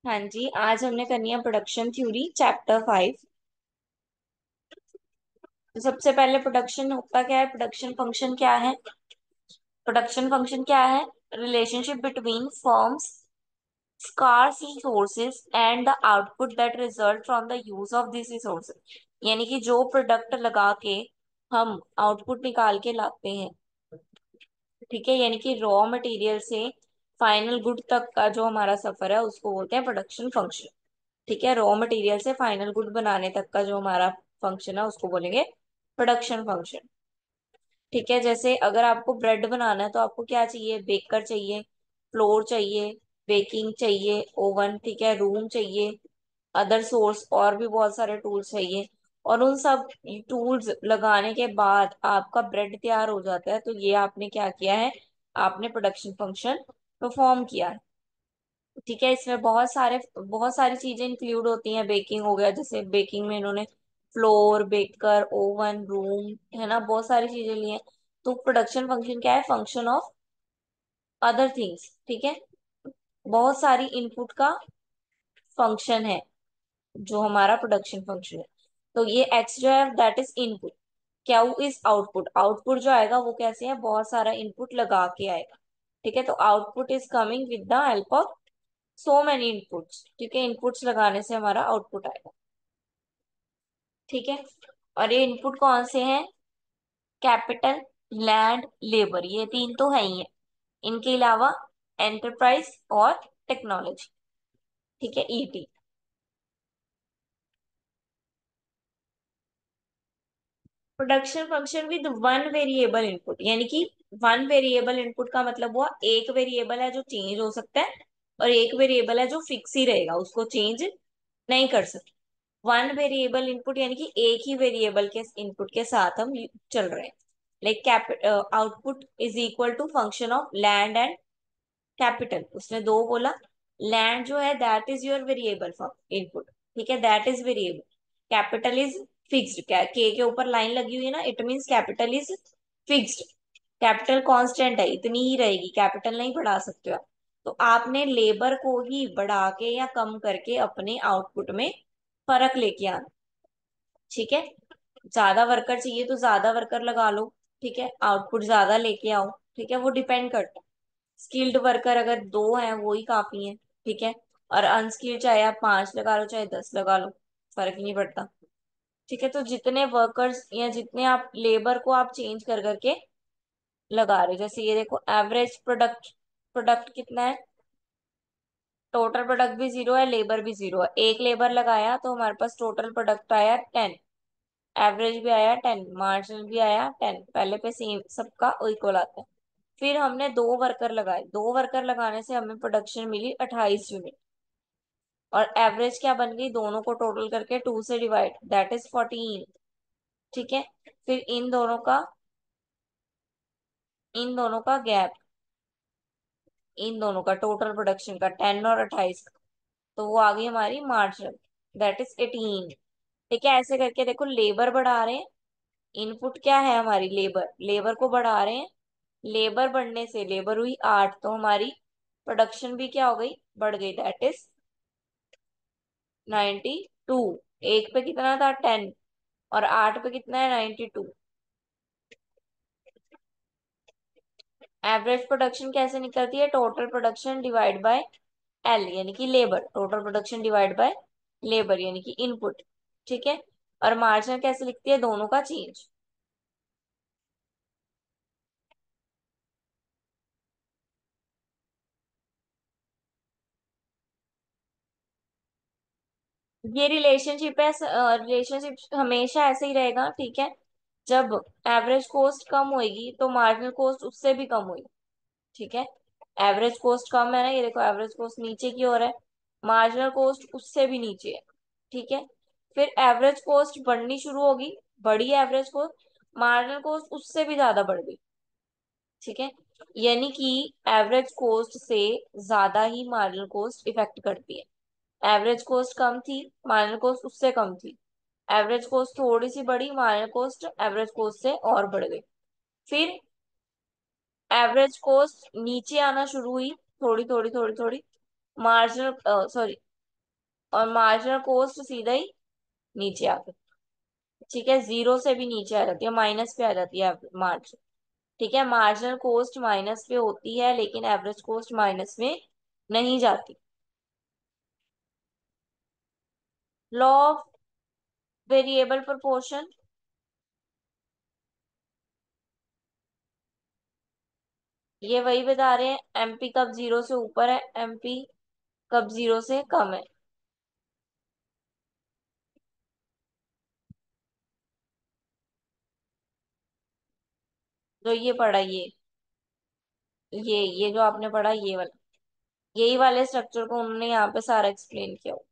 हाँ जी, आज हमने करनी है प्रोडक्शन थ्योरी चैप्टर 5। तो सबसे पहले प्रोडक्शन होता क्या है, प्रोडक्शन फंक्शन क्या है। प्रोडक्शन फंक्शन क्या है? Relationship between firms scarce resources and the output that result from the use of these resources। यानी कि जो प्रोडक्ट लगा के हम आउटपुट निकाल के लाते हैं, ठीक है, यानी कि रॉ मटेरियल से फाइनल गुड तक का जो हमारा सफर है उसको बोलते हैं प्रोडक्शन फंक्शन। ठीक है, रॉ मटेरियल से फाइनल गुड बनाने तक का जो हमारा फंक्शन है उसको बोलेंगे प्रोडक्शन फंक्शन। ठीक है, जैसे अगर आपको ब्रेड बनाना है तो आपको क्या चाहिए? बेकर चाहिए, फ्लोर चाहिए, बेकिंग चाहिए, ओवन, ठीक है, रूम चाहिए, अदर सोर्स और भी बहुत सारे टूल्स चाहिए। और उन सब टूल्स लगाने के बाद आपका ब्रेड तैयार हो जाता है, तो ये आपने क्या किया है? आपने प्रोडक्शन फंक्शन परफॉर्म किया है। ठीक है, इसमें बहुत सारी चीजें इंक्लूड होती हैं। बेकिंग हो गया, जैसे बेकिंग में इन्होंने फ्लोर, बेकर, ओवन, रूम, है ना, बहुत सारी चीजें ली हैं। तो प्रोडक्शन फंक्शन क्या है? Function of other things. ठीक है, बहुत सारी इनपुट का फंक्शन है जो हमारा प्रोडक्शन फंक्शन है। तो ये एक्स जो है that is input, Q is output. Output जो आएगा वो कैसे है? बहुत सारा इनपुट लगा के आएगा। ठीक है, तो output is coming with the help of so many inputs. ठीक है, इनपुट्स लगाने से हमारा आउटपुट आएगा। ठीक है, और ये इनपुट कौन से हैं? कैपिटल, लैंड, लेबर, ये तीन तो है ही है। इनके अलावा एंटरप्राइज और टेक्नोलॉजी। ठीक है, ET. Production function with one variable input, यानी कि वन वेरिएबल इनपुट का मतलब हुआ एक वेरिएबल है जो चेंज हो सकता है और एक वेरिएबल है जो फिक्स ही रहेगा, उसको चेंज नहीं कर सकते। वन वेरिएबल इनपुट यानी कि एक ही वेरिएबल के इनपुट के साथ हम चल रहे हैं। Like capital output is equal to function of land and capital. उसने दो बोला। लैंड जो है that is your variable input. ठीक है, that is variable. Capital is fixed. के ऊपर लाइन लगी हुई है ना, it means capital is fixed. Capital constant है, इतनी ही रहेगी, कैपिटल नहीं बढ़ा सकते हो आप। तो आपने लेबर को ही बढ़ा के या कम करके अपने आउटपुट में फर्क लेके आना। ठीक है, ज्यादा वर्कर चाहिए तो ज्यादा वर्कर लगा लो। ठीक है, आउटपुट ज्यादा लेके आओ। ठीक है, वो डिपेंड करता है। स्किल्ड वर्कर अगर दो हैं वो ही काफी है। ठीक है, और अनस्किल्ड चाहे आप 5 लगा लो चाहे 10 लगा लो, फर्क नहीं पड़ता। ठीक है, तो जितने वर्कर्स या जितने आप लेबर को आप चेंज कर करके लगा रहे हो, जैसे ये देखो एवरेज प्रोडक्ट, प्रोडक्ट कितना है? टोटल प्रोडक्ट भी जीरो है, लेबर भी जीरो है। एक लेबर लगाया तो हमारे पास टोटल प्रोडक्ट आया 10, एवरेज भी आया 10, मार्जिनल भी आया 10। पहले पे सेम सबका इक्वल आता है। फिर हमने दो वर्कर लगाए, दो वर्कर लगाने से हमें प्रोडक्शन मिली 28 यूनिट। और एवरेज क्या बन गई? दोनों को टोटल करके 2 से डिवाइड, दैट इज 14। ठीक है, फिर इन दोनों का गैप, इन दोनों का टोटल प्रोडक्शन का 10 और 28 का, तो वो आ गई हमारी मार्जिनल, दैट इज 18। ठीक है, ऐसे करके देखो लेबर बढ़ा रहे हैं। इनपुट क्या है हमारी? लेबर, लेबर को बढ़ा रहे हैं। लेबर बढ़ने से लेबर हुई 8, तो हमारी प्रोडक्शन भी क्या हो गई? बढ़ गई, दैट इज 92। एक पे कितना था? 10, और 8 पे कितना है? 92। एवरेज प्रोडक्शन कैसे निकलती है? Total production divide by L, यानी कि labour. Total production divide by labour यानी कि इनपुट। ठीक है, और मार्जिन कैसे लिखती है? दोनों का चेंज। ये रिलेशनशिप है, रिलेशनशिप हमेशा ऐसे ही रहेगा। ठीक है, जब एवरेज कॉस्ट कम होएगी तो मार्जिनल कॉस्ट उससे भी कम होगी। ठीक है, एवरेज कॉस्ट कम है ना, ये देखो एवरेज कॉस्ट नीचे की ओर है, मार्जिनल कॉस्ट उससे भी नीचे है। ठीक है, फिर एवरेज कॉस्ट बढ़नी शुरू होगी, बढ़ी एवरेज कॉस्ट, मार्जिनल कॉस्ट उससे भी ज्यादा बढ़ गई। ठीक है, यानी कि एवरेज कॉस्ट से ज्यादा ही मार्जिनल कॉस्ट इफेक्ट करती है। एवरेज कॉस्ट कम थी, मार्जिनल कॉस्ट उससे कम थी। एवरेज कॉस्ट थोड़ी सी बढ़ी, मार्जिनल कॉस्ट एवरेज कॉस्ट से और बढ़ गई। फिर एवरेज कॉस्ट नीचे आना शुरू हुई, थोड़ी थोड़ी थोड़ी थोड़ी। मार्जिनल, सॉरी, और मार्जिनल कॉस्ट सीधा ही नीचे आ गई। ठीक है, जीरो से भी नीचे आ जाती है, माइनस पे आ जाती है मार्जिन। ठीक है, मार्जिनल कॉस्ट माइनस पे होती है लेकिन एवरेज कॉस्ट माइनस में नहीं जाती। लॉ ऑफ वेरिएबल प्रोपोर्शन, ये वही बता रहे हैं, एमपी कब जीरो से ऊपर है, एमपी कब जीरो से कम है। जो ये पढ़ा, ये जो आपने पढ़ा ये वाला, यही वाले स्ट्रक्चर को उन्होंने यहाँ पे सारा एक्सप्लेन किया हुआ।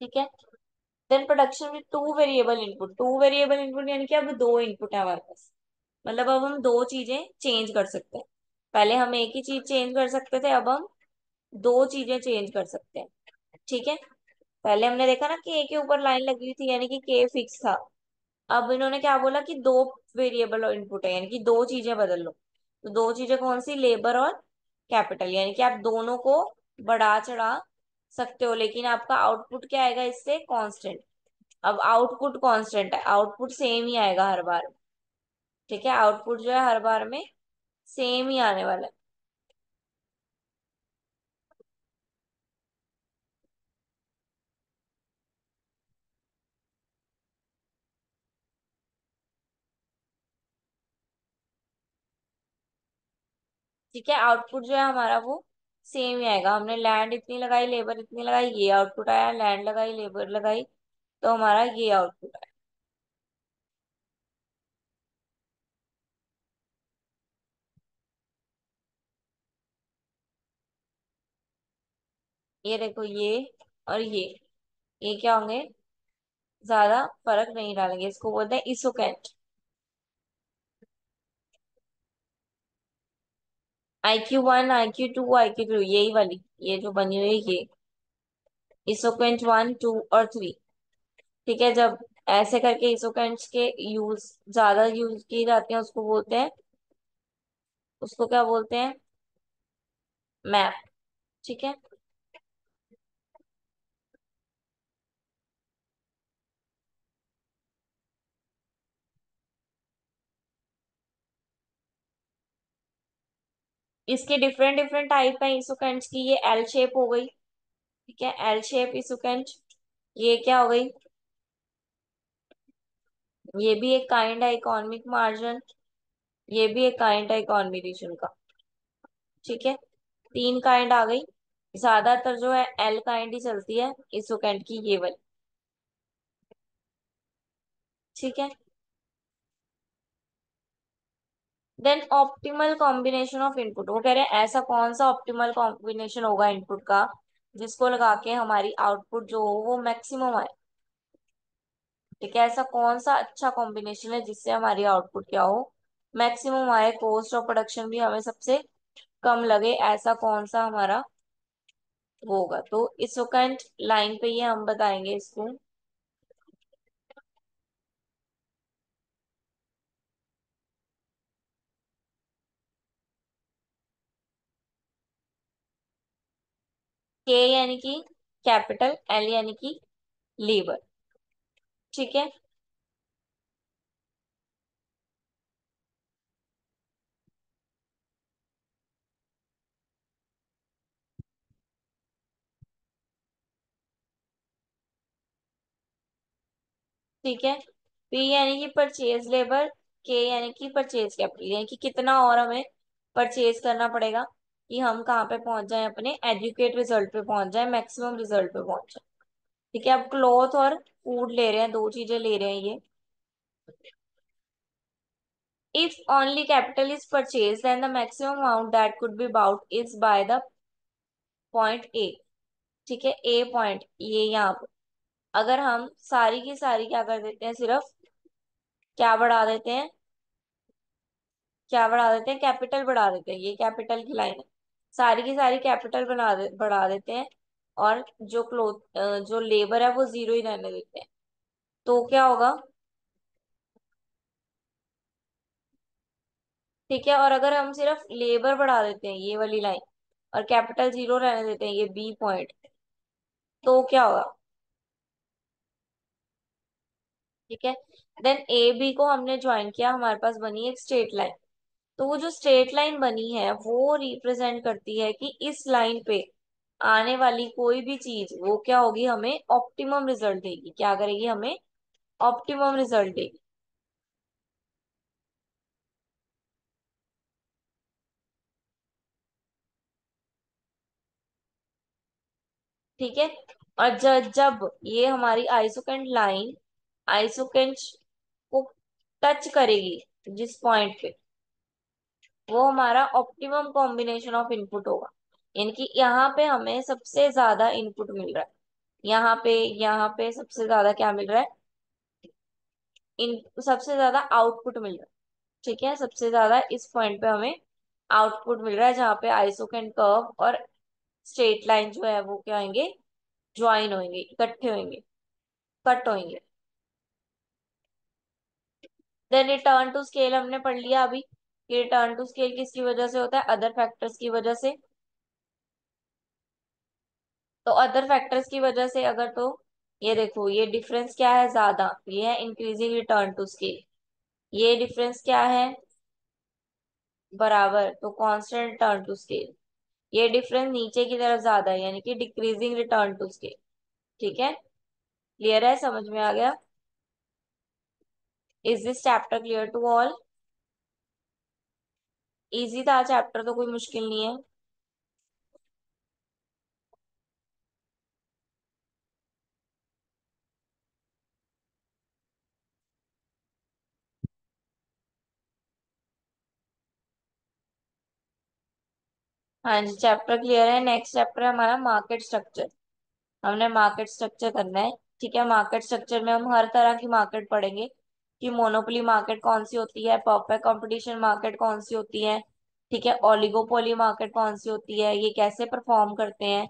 ठीक है, then production with two variable input, two variable input यानी कि अब दो इनपुट है हमारे पास, मतलब अब हम दो चीजें चेंज कर सकते हैं। पहले हम एक ही चीज चेंज कर सकते थे, अब हम दो चीजें चेंज कर सकते हैं। ठीक है, पहले हमने देखा ना कि ए के ऊपर लाइन लगी हुई थी यानी कि के फिक्स था। अब इन्होंने क्या बोला कि दो वेरिएबल इनपुट है यानी कि दो चीजें बदल लो। तो दो चीजें कौन सी, लेबर और कैपिटल, यानी कि आप दोनों को बढ़ा चढ़ा सकते हो लेकिन आपका आउटपुट क्या आएगा इससे, कांस्टेंट। अब आउटपुट कांस्टेंट है, आउटपुट सेम ही आएगा हर बार। ठीक है, आउटपुट जो है हर बार में सेम ही आने वाला है। ठीक है, आउटपुट जो है हमारा वो सेम ही आएगा। हमने लैंड इतनी लगाई, लेबर इतनी लगाई, ये आउटपुट आया, लैंड लगाई, लेबर लगाई, तो हमारा ये आउटपुट आया। ये देखो, ये और ये क्या होंगे, ज्यादा फर्क नहीं डालेंगे, इसको बोलते हैं इसोकेट। IQ1, IQ2, IQ3, यही वाली, ये जो बनी हुई है ये इसोकेंट वन, टू और थ्री। ठीक है, जब ऐसे करके इसोकेंट्स के यूज ज्यादा यूज किए जाते हैं उसको बोलते हैं, उसको क्या बोलते हैं, मैप। ठीक है, इसके डिफरेंट डिफरेंट टाइप है इसोकेंट्स की, ये एल शेप हो गई। ठीक है, एल शेप इसोकेंट, ये क्या हो गई, ये भी एक काइंड है इकोनॉमिक मार्जिन, ये भी एक काइंड है इकोनॉमिक रीजन का। ठीक है, तीन काइंड आ गई। ज्यादातर जो है एल काइंड ही चलती है इसोकेंट की, ये वाली। ठीक है, then optimal combination of input, वो कह रहे हैं ऐसा कौन सा ऑप्टिमल कॉम्बिनेशन होगा इनपुट का जिसको लगा के हमारी आउटपुट जो हो वो मैक्सिमम आए। ठीक है, ऐसा कौन सा अच्छा कॉम्बिनेशन है जिससे हमारी आउटपुट क्या हो, मैक्सिमम आए, कॉस्ट ऑफ प्रोडक्शन भी हमें सबसे कम लगे, ऐसा कौन सा हमारा वो होगा। तो इस सेकंड लाइन पे ये हम बताएंगे इसको। के यानी कि कैपिटल, एल यानी कि लेबर। ठीक है, ठीक है, पी यानी कि परचेज लेबर, के यानी कि परचेज कैपिटल, यानी कि कितना और हमें परचेज करना पड़ेगा कि हम कहाँ पे पहुंच जाएं, अपने एजुकेट रिजल्ट पे पहुंच जाएं, मैक्सिमम रिजल्ट पे पहुंच जाएं। ठीक है, अब क्लॉथ और फूड ले रहे हैं, दो चीजें ले रहे हैं ये। If only capital is purchase then the maximum amount that could be bought is by the point A. ठीक है, ए पॉइंट ये यहाँ पे, अगर हम सारी की सारी क्या कर देते हैं, सिर्फ क्या बढ़ा देते हैं, क्या बढ़ा देते हैं, कैपिटल बढ़ा देते हैं, ये कैपिटल की लाइन है, सारी की सारी कैपिटल बढ़ा देते हैं, और जो जो लेबर है वो जीरो ही रहने देते हैं, तो क्या होगा। ठीक है, और अगर हम सिर्फ लेबर बढ़ा देते हैं, ये वाली लाइन, और कैपिटल जीरो रहने देते हैं, ये बी पॉइंट, तो क्या होगा? ठीक है। देन ए बी को हमने ज्वाइन किया, हमारे पास बनी एक स्ट्रेट लाइन। तो वो जो स्ट्रेट लाइन बनी है वो रिप्रेजेंट करती है कि इस लाइन पे आने वाली कोई भी चीज वो क्या होगी, हमें ऑप्टिमम रिजल्ट देगी। क्या करेगी? हमें ऑप्टिमम रिजल्ट देगी। ठीक है। और जब ये हमारी आइसोकेंट लाइन आइसोकेंट को टच करेगी, जिस पॉइंट पे, वो हमारा ऑप्टिमम कॉम्बिनेशन ऑफ इनपुट होगा। यानी कि यहाँ पे हमें सबसे ज्यादा इनपुट मिल रहा है। यहाँ पे सबसे ज्यादा क्या मिल रहा है? इन सबसे ज्यादा आउटपुट मिल रहा है। ठीक है, सबसे ज्यादा इस पॉइंट पे हमें आउटपुट मिल रहा है, जहाँ पे आइसोकेंट कर्व और स्ट्रेट लाइन जो है वो क्या होंगे? ज्वाइन होंगे, इकट्ठे होंगे, कट होंगे। देन रिटर्न टू स्केल हमने पढ़ लिया अभी कि रिटर्न टू स्केल किसकी वजह से होता है? अदर फैक्टर्स की वजह से। तो अदर फैक्टर्स की वजह से अगर, तो ये देखो, ये डिफरेंस क्या है? ज्यादा, ये है इंक्रीजिंग रिटर्न टू स्केल। ये डिफरेंस क्या है? बराबर, तो कांस्टेंट रिटर्न टू स्केल। ये डिफरेंस नीचे की तरफ ज्यादा है, यानी कि डिक्रीजिंग रिटर्न टू स्केल। ठीक है, क्लियर है? समझ में आ गया? Is this chapter clear to all? Easy था चैप्टर, तो कोई मुश्किल नहीं है। हाँ जी, चैप्टर क्लियर है। नेक्स्ट चैप्टर है हमारा मार्केट स्ट्रक्चर। हमने मार्केट स्ट्रक्चर करना है। ठीक है, मार्केट स्ट्रक्चर में हम हर तरह की मार्केट पढ़ेंगे कि मोनोपोली मार्केट कौन सी होती है, परफेक्ट कंपटीशन मार्केट कौन सी होती है, ठीक है, ओलिगोपोली मार्केट कौन सी होती है, ये कैसे परफॉर्म करते हैं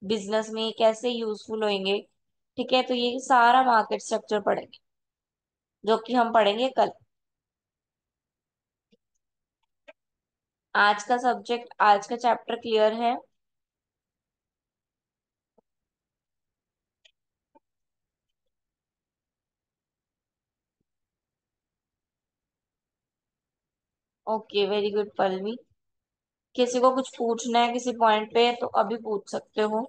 बिजनेस में, ये कैसे यूजफुल होंगे। ठीक है, तो ये सारा मार्केट स्ट्रक्चर पढ़ेंगे, जो कि हम पढ़ेंगे कल। आज का सब्जेक्ट, आज का चैप्टर क्लियर है? Okay, very good Pallavi. किसी को कुछ पूछना है किसी पॉइंट पे तो अभी पूछ सकते हो।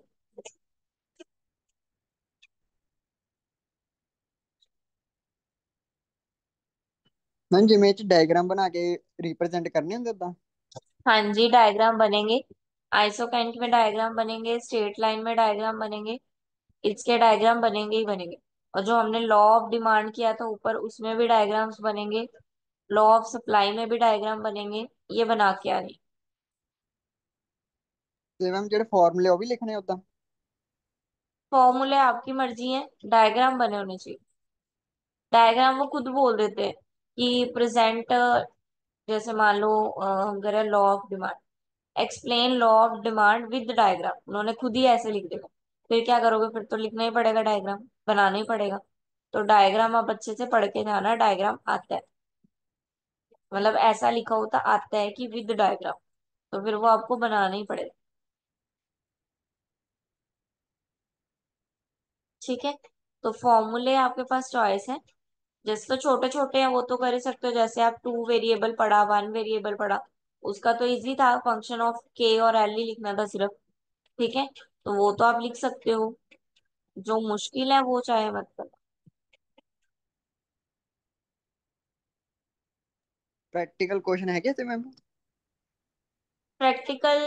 मैम जिमें च डायग्राम बना के रिप्रेजेंट करने होंगे उदा। हाँ जी, डायग्राम बनेंगे। आइसोकेंट में डायग्राम बनेंगे, स्ट्रेट लाइन में डायग्राम बनेंगे, इसके डायग्राम बनेंगे ही बनेंगे। और जो हमने लॉ ऑफ डिमांड किया था ऊपर, उसमें भी डायग्राम्स बनेंगे। लॉ ऑफ सप्लाई में भी डायग्राम बनेंगे। ये बना के आ रही। ਤੇ ਮੈਮ ਜਿਹੜੇ ਫਾਰਮੂਲੇ ਉਹ ਵੀ ਲਿਖਣੇ ਉਦਾਂ। फॉर्मूले आपकी मर्जी है, डायग्राम बने होने चाहिए। डायग्राम वो खुद बोल देते हैं कि प्रेजेंट, जैसे मान लो हम कह रहे हैं law of demand, explain law of demand with diagram, उन्होंने खुद ही ऐसे लिख दिया। फिर क्या करोगे? फिर तो लिखना ही पड़ेगा, डायग्राम बनाना ही पड़ेगा। तो डायग्राम आप अच्छे से पढ़ के जाना, डायग्राम आता है, मतलब ऐसा लिखा होता आता है कि विद डायग्राम, तो फिर वो आपको बनाना ही पड़ेगा। ठीक है, तो फॉर्मूले आपके पास चॉइस है। जैसे तो छोटे छोटे हैं वो तो कर ही सकते हो, जैसे आप टू वेरिएबल पढ़ा, वन वेरिएबल पढ़ा, उसका तो इजी था, फंक्शन ऑफ के और एल ही लिखना था सिर्फ। ठीक है, तो वो तो आप लिख सकते हो। जो मुश्किल है वो चाहे मत करो। प्रैक्टिकल क्वेश्चन है कैसे मैम। प्रैक्टिकल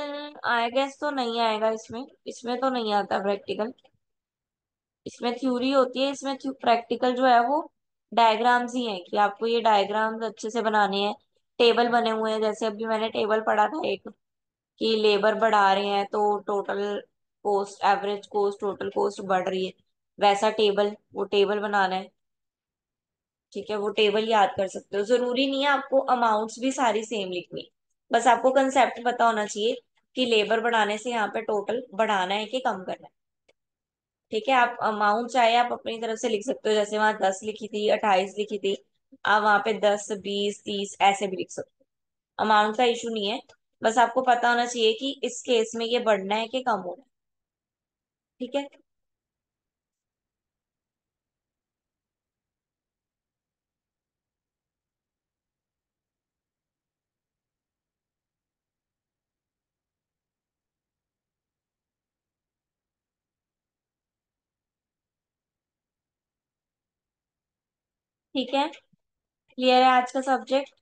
आई गेस तो नहीं आएगा इसमें, इसमें तो नहीं आता प्रैक्टिकल। इसमें थ्योरी होती है, इसमें प्रैक्टिकल जो है वो डायग्राम्स ही है कि आपको ये डायग्राम्स अच्छे से बनाने हैं। टेबल बने हुए हैं, जैसे अभी मैंने टेबल पढ़ा था एक, कि लेबर बढ़ा रहे हैं तो total cost, average cost, total cost बढ़ रही है, वैसा टेबल, वो टेबल बनाना है। ठीक है, वो टेबल याद कर सकते हो, जरूरी नहीं है आपको अमाउंट्स भी सारी सेम लिखनी। बस आपको कंसेप्ट पता होना चाहिए कि लेबर बढ़ाने से यहाँ पे टोटल बढ़ाना है कि कम करना है। ठीक है, आप अमाउंट चाहे आप अपनी तरफ से लिख सकते हो, जैसे वहां 10 लिखी थी, 28 लिखी थी, आप वहां पे 10, 20, 30 ऐसे भी लिख सकते हो। अमाउंट का इशू नहीं है, बस आपको पता होना चाहिए कि इस केस में ये बढ़ना है कि कम होना है। ठीक है, ठीक है, क्लियर है आज का सब्जेक्ट।